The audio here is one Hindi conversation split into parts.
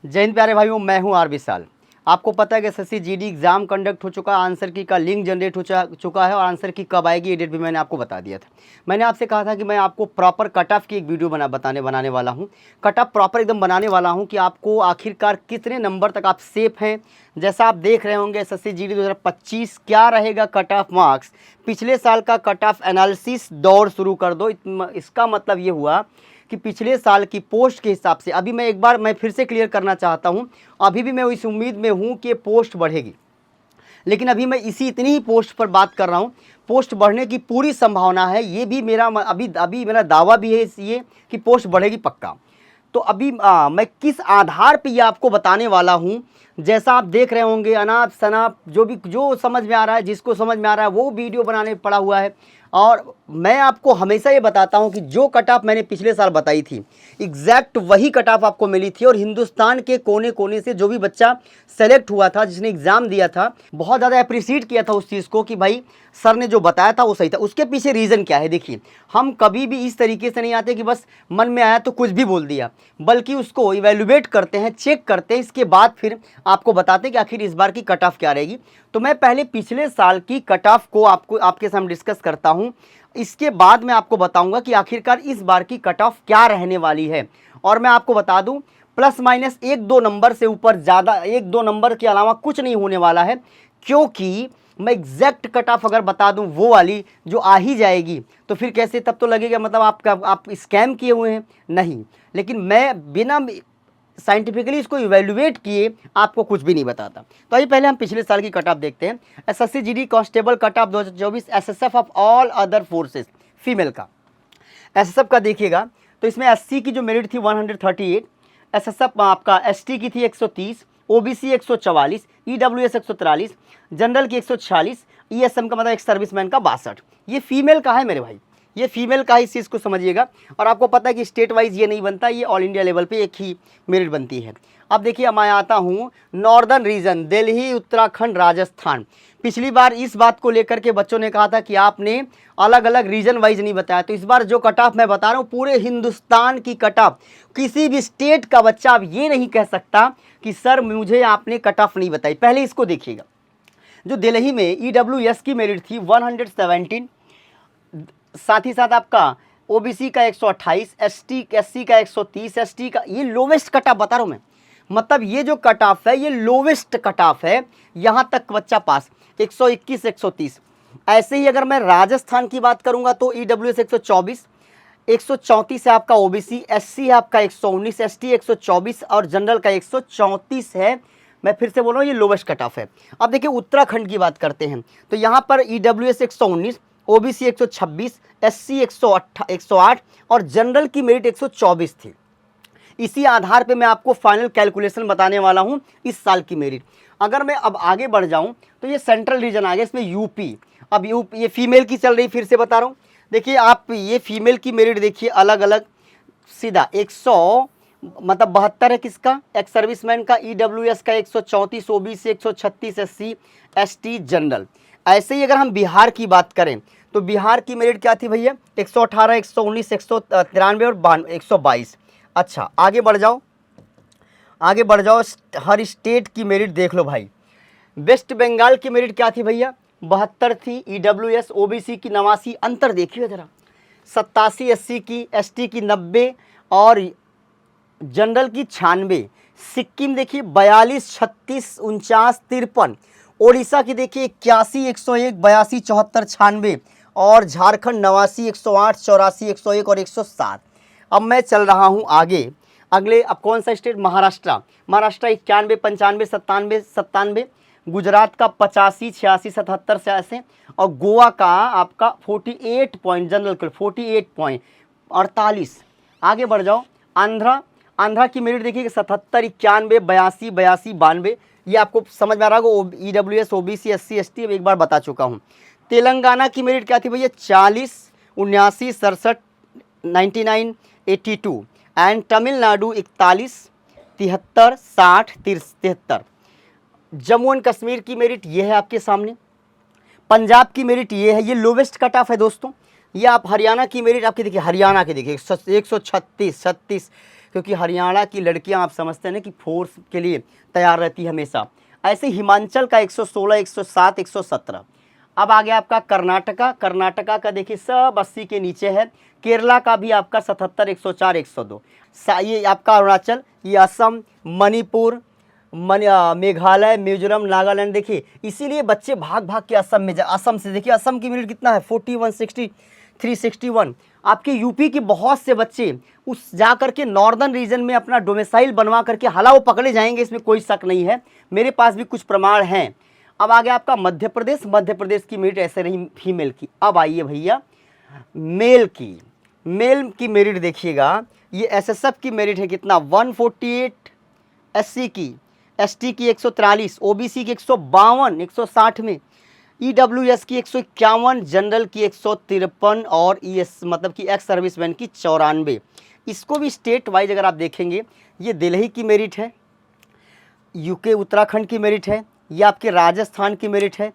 जय हिंद प्यारे भाइयों, मैं हूं आर विशाल। आपको पता है कि एसएससी जीडी एग्जाम कंडक्ट हो चुका है, आंसर की का लिंक जनरेट हो चुका है और आंसर की कब आएगी ये डेट भी मैंने आपको बता दिया था। मैंने आपसे कहा था कि मैं आपको प्रॉपर कट ऑफ की एक वीडियो बनाने वाला हूं। कट ऑफ प्रॉपर एकदम बनाने वाला हूं कि आपको आखिरकार कितने नंबर तक आप सेफ हैं। जैसा आप देख रहे होंगे एसएससी जीडी 2025 क्या रहेगा कट ऑफ मार्क्स। पिछले साल का कट ऑफ एनालिसिस दौर शुरू कर दो। इसका मतलब ये हुआ कि पिछले साल की पोस्ट के हिसाब से अभी मैं फिर से क्लियर करना चाहता हूं, अभी भी मैं इस उम्मीद में हूं कि पोस्ट बढ़ेगी, लेकिन अभी मैं इतनी ही पोस्ट पर बात कर रहा हूं। पोस्ट बढ़ने की पूरी संभावना है, ये भी मेरा अभी मेरा दावा भी है ये कि पोस्ट बढ़ेगी पक्का। तो अभी मैं किस आधार पे ये आपको बताने वाला हूं। जैसा आप देख रहे होंगे अनाप शनाप जो समझ में आ रहा है, जिसको समझ में आ रहा है वो वीडियो बनाने पड़ा हुआ है। और मैं आपको हमेशा ये बताता हूं कि जो कट ऑफ मैंने पिछले साल बताई थी एग्जैक्ट वही कट ऑफ आपको मिली थी। और हिंदुस्तान के कोने कोने से जो भी बच्चा सेलेक्ट हुआ था, जिसने एग्ज़ाम दिया था, बहुत ज़्यादा अप्रिशिएट किया था उस चीज़ को कि भाई सर ने जो बताया था वो सही था। उसके पीछे रीज़न क्या है, देखिए हम कभी भी इस तरीके से नहीं आते कि बस मन में आया तो कुछ भी बोल दिया, बल्कि उसको इवेल्युएट करते हैं, चेक करते हैं, इसके बाद फिर आपको बताते हैं कि आखिर इस बार की कट ऑफ क्या रहेगी। तो मैं पहले पिछले साल की कट ऑफ को आपके सामने डिस्कस करता हूं, इसके बाद मैं आपको बताऊंगा कि आखिरकार इस बार की कट ऑफ क्या रहने वाली है। और मैं आपको बता दूं प्लस माइनस 1-2 नंबर से ऊपर, ज़्यादा 1-2 नंबर के अलावा कुछ नहीं होने वाला है, क्योंकि मैं एग्जैक्ट कट ऑफ अगर बता दूं वो वाली जो आ ही जाएगी तो फिर कैसे, तब तो लगेगा मतलब आप स्कैम किए हुए हैं। नहीं, लेकिन मैं बिना साइंटिफिकली इसको इवेल्युएट किए आपको कुछ भी नहीं बताता। तो आइए पहले हम पिछले साल की कट ऑफ देखते हैं। SSC GD constable cut off 2024 SSF of all other forces female का। एसएसएफ का देखिएगा तो इसमें एससी की जो मेरिट थी 138, एसएसएफ आपका एसटी की थी 130, ओबीसी 144, ईडब्ल्यूएस 143, जनरल की 146, ईएसएम का मतलब एक सर्विसमैन का 62। ये फीमेल का है मेरे भाई, ये फीमेल का इस चीज़ को समझिएगा। और आपको पता है कि स्टेट वाइज ये नहीं बनता, ये ऑल इंडिया लेवल पे एक ही मेरिट बनती है। अब देखिए मैं आता हूँ नॉर्दर्न रीजन, दिल्ली, उत्तराखंड, राजस्थान। पिछली बार इस बात को लेकर के बच्चों ने कहा था कि आपने अलग अलग रीजन वाइज नहीं बताया, तो इस बार जो कट ऑफ मैं बता रहा हूँ पूरे हिंदुस्तान की कट ऑफ। किसी भी स्टेट का बच्चा अब ये नहीं कह सकता कि सर मुझे आपने कट ऑफ नहीं बताई। पहले इसको देखिएगा, जो दिल्ली में ईडब्ल्यूएस की मेरिट थी 117, साथ ही साथ आपका ओबीसी का 128, एससी का 130, एसटी का, ये लोवेस्ट कट ऑफ बता रहा हूँ मैं। मतलब ये जो कट ऑफ है ये लोवेस्ट कट ऑफ है, यहाँ तक बच्चा पास 121, 130। ऐसे ही अगर मैं राजस्थान की बात करूंगा तो ईडब्ल्यूएस 124, 134 है आपका ओबीसी, एससी है आपका 119, एसटी 124 और जनरल का 134 है। मैं फिर से बोल रहा हूँ ये लोवेस्ट कट ऑफ है। अब देखिए उत्तराखंड की बात करते हैं तो यहाँ पर ईडब्ल्यूएस 119, ओबीसी 126, एससी 108 और जनरल की मेरिट 124 थी। इसी आधार पे मैं आपको फाइनल कैलकुलेशन बताने वाला हूं इस साल की मेरिट। अगर मैं अब आगे बढ़ जाऊं तो ये सेंट्रल रीजन आ गया, इसमें यूपी। अब यूपी ये फीमेल की चल रही, फिर से बता रहा हूं। देखिए आप ये फीमेल की मेरिट देखिए अलग अलग, सीधा 100 मतलब 72 है किसका, एक्स सर्विसमैन का, ईडब्ल्यूएस का 134, ओबीसी 136, एससी एसटी जनरल। ऐसे ही अगर हम बिहार की बात करें तो बिहार की मेरिट क्या थी भैया, 118, 119, 193 और 122। अच्छा आगे बढ़ जाओ, आगे बढ़ जाओ, हर स्टेट की मेरिट देख लो भाई। वेस्ट बंगाल की मेरिट क्या थी भैया, 72 थी, ईडब्ल्यूएस ओबीसी की 89, अंतर देखिए जरा, 87 एससी की, एसटी की 90 और जनरल की 96। सिक्किम देखिए 42, 36, 49, 53। ओडिशा की देखिए 81, 101, 82, 74, 96 और झारखंड 89, 108, 84, 101 और 107। अब मैं चल रहा हूं आगे, अगले अब कौन सा स्टेट, महाराष्ट्र। महाराष्ट्र 91, 95, 97, गुजरात का 85, 86, 77 से ऐसे, और गोवा का आपका 48 पॉइंट, जनरल के 48 पॉइंट 48। आगे बढ़ जाओ, आंध्रा की मेरिट देखिए 77, 91, 82, 82, 92। ये आपको समझ में आ रहा होगा, ईडब्ल्यूएस ओबीसी एससी एसटी एक बार बता चुका हूँ। तेलंगाना की मेरिट क्या थी भैया, 40, 79, 67, 99, 82 एंड तमिलनाडु 41, 73, 60, 73। जम्मू एंड कश्मीर की मेरिट ये है आपके सामने। पंजाब की मेरिट ये है, ये लोवेस्ट कट ऑफ है दोस्तों। ये आप हरियाणा की मेरिट आपकी देखिए, हरियाणा के देखिए 136, 36, क्योंकि हरियाणा की लड़कियां आप समझते हैं ना कि फोर्स के लिए तैयार रहती है हमेशा। ऐसे हिमाचल का 116, 107, 117। अब आ गया आपका कर्नाटका। कर्नाटका का देखिए सब 80 के नीचे है। केरला का भी आपका 77, 104, 102। ये आपका अरुणाचल, ये असम, मणिपुर, मेघालय, मिजोरम, नागालैंड। देखिए इसीलिए बच्चे भाग भाग के असम में असम से देखिए असम की मेरिट कितना है 4160, 361। आपके यूपी के बहुत से बच्चे उस जा करके नॉर्दर्न रीजन में अपना डोमिसाइल बनवा करके हालांकि वो पकड़े जाएंगे, इसमें कोई शक नहीं है, मेरे पास भी कुछ प्रमाण हैं। अब आ गया आपका मध्य प्रदेश। मध्य प्रदेश की मेरिट ऐसे रही फीमेल की। अब आइए भैया मेल की। मेल की मेरिट देखिएगा, ये एसएसएफ की मेरिट है कितना 148, एससी की, एसटी की 143, ओबीसी की 152, 160 में, ईडब्ल्यूएस की 151, जनरल की 153 और ईएस मतलब कि एक्स सर्विसमैन की 94। इसको भी स्टेट वाइज अगर आप देखेंगे, ये दिल्ली की मेरिट है, यूके उत्तराखंड की मेरिट है, ये आपके राजस्थान की मेरिट है।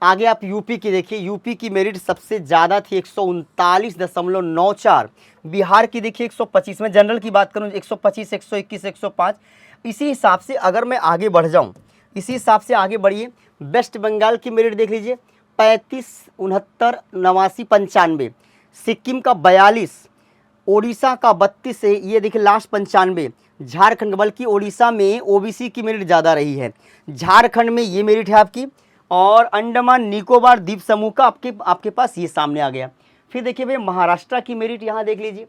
आगे आप यूपी की देखिए, यूपी की मेरिट सबसे ज़्यादा थी 139.94। बिहार की देखिए 125 में, जनरल की बात करूँ 125, 121, 105। इसी हिसाब से अगर मैं आगे बढ़ जाऊँ, इसी हिसाब से आगे बढ़िए, वेस्ट बंगाल की मेरिट देख लीजिए 35, 69, 89, 95। सिक्किम का 42, ओडिशा का 32 है, ये देखिए लास्ट 95। झारखंड, बल्कि ओडिशा में ओबीसी की मेरिट ज़्यादा रही है, झारखंड में ये मेरिट है आपकी। और अंडमान निकोबार द्वीप समूह का आपके पास ये सामने आ गया। फिर देखिए भैया महाराष्ट्र की मेरिट यहाँ देख लीजिए,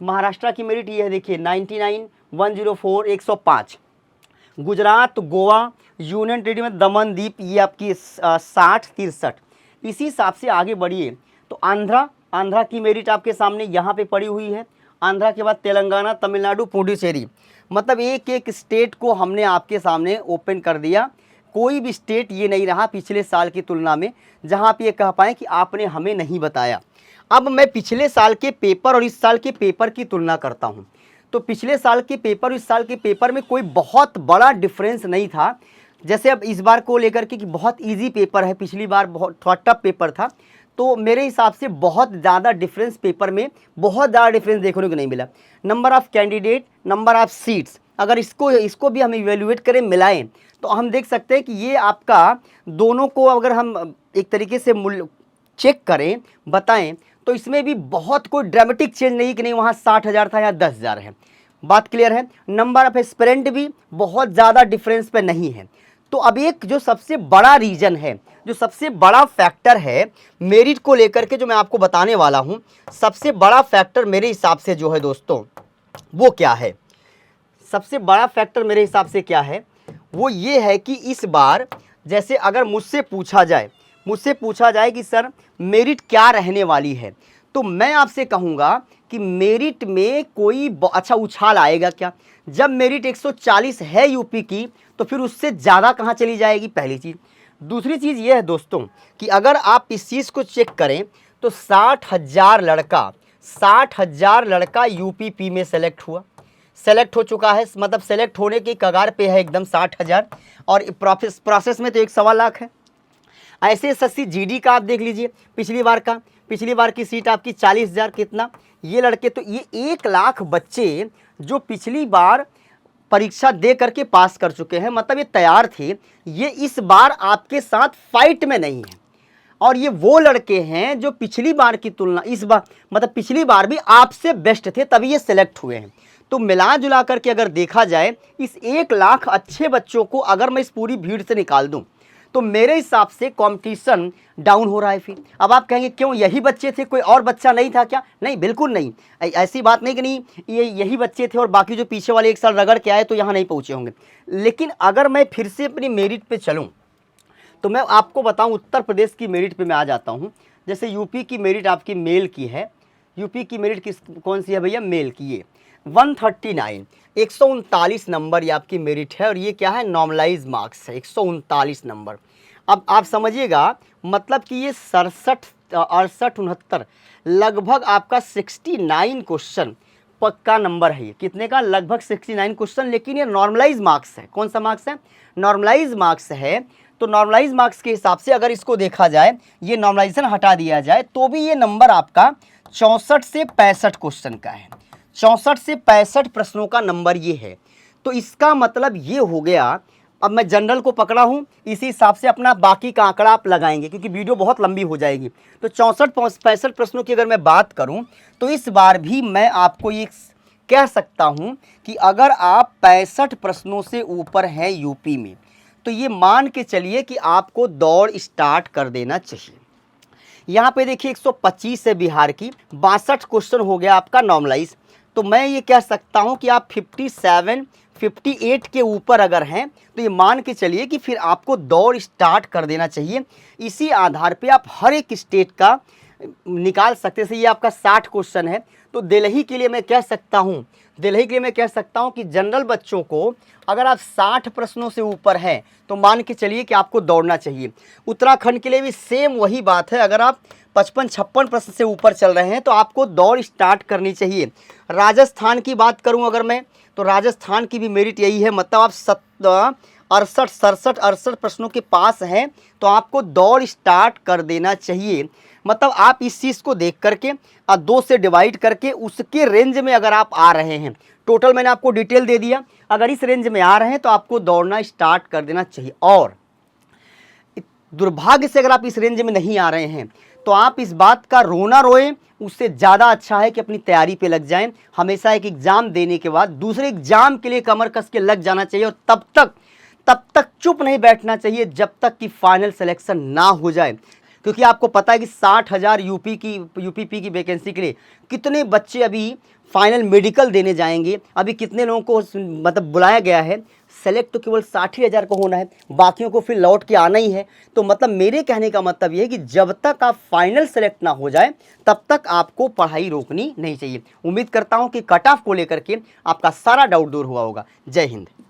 महाराष्ट्र की मेरिट ये है देखिए 99, 104, 105। गुजरात, गोवा, यूनियन टेरिटरी में दमन द्वीप ये आपकी 60, 63। इसी हिसाब से आगे बढ़िए तो आंध्रा की मेरिट आपके सामने यहाँ पे पड़ी हुई है। आंध्रा के बाद तेलंगाना, तमिलनाडु, पुडुचेरी, मतलब एक एक स्टेट को हमने आपके सामने ओपन कर दिया। कोई भी स्टेट ये नहीं रहा पिछले साल की तुलना में जहाँ आप ये कह पाएँ कि आपने हमें नहीं बताया। अब मैं पिछले साल के पेपर और इस साल के पेपर की तुलना करता हूँ, तो पिछले साल के पेपर और इस साल के पेपर में कोई बहुत बड़ा डिफरेंस नहीं था। जैसे अब इस बार को लेकर के कि बहुत इजी पेपर है, पिछली बार बहुत थोड़ा टफ पेपर था, तो मेरे हिसाब से बहुत ज़्यादा डिफरेंस पेपर में बहुत ज़्यादा डिफरेंस देखने को नहीं मिला। Number of candidate, number of seats, अगर इसको भी हम इवेल्युएट करें, मिलाएं, तो हम देख सकते हैं कि ये आपका दोनों को अगर हम एक तरीके से मूल्य चेक करें, बताएं, तो इसमें भी बहुत कोई ड्रामेटिक चेंज नहीं कि नहीं वहाँ 60,000 था या 10,000 है। बात क्लियर है। नंबर ऑफ एस्पिरेंट भी बहुत ज़्यादा डिफरेंस पे नहीं है। तो अब एक जो सबसे बड़ा रीजन है, जो सबसे बड़ा फैक्टर है मेरिट को लेकर के, जो मैं आपको बताने वाला हूँ, सबसे बड़ा फैक्टर मेरे हिसाब से जो है दोस्तों, वो क्या है, सबसे बड़ा फैक्टर मेरे हिसाब से क्या है, वो ये है कि इस बार जैसे अगर मुझसे पूछा जाए कि सर मेरिट क्या रहने वाली है, तो मैं आपसे कहूँगा कि मेरिट में कोई अच्छा उछाल आएगा क्या। जब मेरिट 140 है यूपी की, तो फिर उससे ज़्यादा कहाँ चली जाएगी, पहली चीज़। दूसरी चीज़ ये है दोस्तों कि अगर आप इस चीज़ को चेक करें तो 60,000 लड़का यूपी में सेलेक्ट हो चुका है, मतलब सेलेक्ट होने की कगार पे है एकदम 60,000। और प्रोसेस में तो 1.25 लाख है। ऐसे एसएससी जीडी का आप देख लीजिए, पिछली बार की सीट आपकी 40,000, कितना ये लड़के, तो ये 1 लाख बच्चे जो पिछली बार परीक्षा दे करके पास कर चुके हैं, मतलब ये तैयार थे, ये इस बार आपके साथ फाइट में नहीं है। और ये वो लड़के हैं जो पिछली बार की तुलना इस बार, मतलब पिछली बार भी आपसे बेस्ट थे, तभी ये सिलेक्ट हुए हैं। तो मिला जुला करके अगर देखा जाए, इस 1 लाख अच्छे बच्चों को अगर मैं इस पूरी भीड़ से निकाल दूं, तो मेरे हिसाब से कंपटीशन डाउन हो रहा है। फिर अब आप कहेंगे क्यों, यही बच्चे थे, कोई और बच्चा नहीं था क्या? नहीं, बिल्कुल नहीं, ऐसी बात नहीं कि नहीं यही बच्चे थे और बाकी जो पीछे वाले 1 साल रगड़ के आए तो यहाँ नहीं पहुँचे होंगे। लेकिन अगर मैं फिर से अपनी मेरिट पे चलूँ, तो मैं आपको बताऊँ, उत्तर प्रदेश की मेरिट पे मैं आ जाता हूँ। जैसे यूपी की मेरिट आपकी मेल की है, यूपी की मेरिट कौन सी है भैया, मेल की, ये 139, 139 नंबर ये आपकी मेरिट है। और ये क्या है, नॉर्मलाइज मार्क्स है, 139 नंबर। अब आप समझिएगा, मतलब कि ये 67, 68, 69, लगभग आपका 69 क्वेश्चन पक्का नंबर है। ये कितने का, लगभग 69 क्वेश्चन। लेकिन ये नॉर्मलाइज मार्क्स है। कौन सा मार्क्स है, नॉर्मलाइज मार्क्स है। तो नॉर्मलाइज मार्क्स के हिसाब से अगर इसको देखा जाए, ये नॉर्मलाइजेशन हटा दिया जाए, तो भी ये नंबर आपका 64 से 65 क्वेश्चन का है। 64 से 65 प्रश्नों का नंबर ये है। तो इसका मतलब ये हो गया, अब मैं जनरल को पकड़ा हूँ, इसी हिसाब से अपना बाकी का आंकड़ा आप लगाएंगे क्योंकि वीडियो बहुत लंबी हो जाएगी। तो 64-65 प्रश्नों की अगर मैं बात करूँ तो इस बार भी मैं आपको ये कह सकता हूँ कि अगर आप 65 प्रश्नों से ऊपर हैं यूपी में तो ये मान के चलिए कि आपको दौड़ स्टार्ट कर देना चाहिए। यहाँ पे देखिए 125 है बिहार की, 62 क्वेश्चन हो गया आपका नॉर्मलाइज। तो मैं ये कह सकता हूँ कि आप 57, 58 के ऊपर अगर हैं तो ये मान के चलिए कि फिर आपको दौड़ स्टार्ट कर देना चाहिए। इसी आधार पे आप हर एक स्टेट का निकाल सकते हैं। ये आपका 60 क्वेश्चन है, तो दिल्ली के लिए मैं कह सकता हूँ, कि जनरल बच्चों को अगर आप 60 प्रश्नों से ऊपर हैं तो मान के चलिए कि आपको दौड़ना चाहिए। उत्तराखंड के लिए भी सेम वही बात है, अगर आप 55-56 प्रश्न से ऊपर चल रहे हैं तो आपको दौड़ स्टार्ट करनी चाहिए। राजस्थान की बात करूं अगर मैं, तो राजस्थान की भी मेरिट यही है, मतलब आप 68 प्रश्नों के पास हैं तो आपको दौड़ स्टार्ट कर देना चाहिए। मतलब आप इस चीज़ को देख करके 2 से डिवाइड करके उसके रेंज में अगर आप आ रहे हैं, टोटल मैंने आपको डिटेल दे दिया, अगर इस रेंज में आ रहे हैं तो आपको दौड़ना स्टार्ट कर देना चाहिए। और दुर्भाग्य से अगर आप इस रेंज में नहीं आ रहे हैं तो आप इस बात का रोना रोएं, उससे ज़्यादा अच्छा है कि अपनी तैयारी पे लग जाएं। हमेशा एक एग्ज़ाम देने के बाद दूसरे एग्ज़ाम के लिए कमर कस के लग जाना चाहिए और तब तक चुप नहीं बैठना चाहिए जब तक कि फाइनल सिलेक्शन ना हो जाए। क्योंकि आपको पता है कि 60,000 यूपीपी की वैकेंसी के लिए कितने बच्चे अभी फाइनल मेडिकल देने जाएंगे, अभी कितने लोगों को मतलब बुलाया गया है। सेलेक्ट तो केवल 60,000 को होना है, बाकियों को फिर लौट के आना ही है। तो मतलब मेरे कहने का मतलब ये है कि जब तक आप फाइनल सेलेक्ट ना हो जाए तब तक आपको पढ़ाई रोकनी नहीं चाहिए। उम्मीद करता हूँ कि कट ऑफ को लेकर के आपका सारा डाउट दूर हुआ होगा। जय हिंद।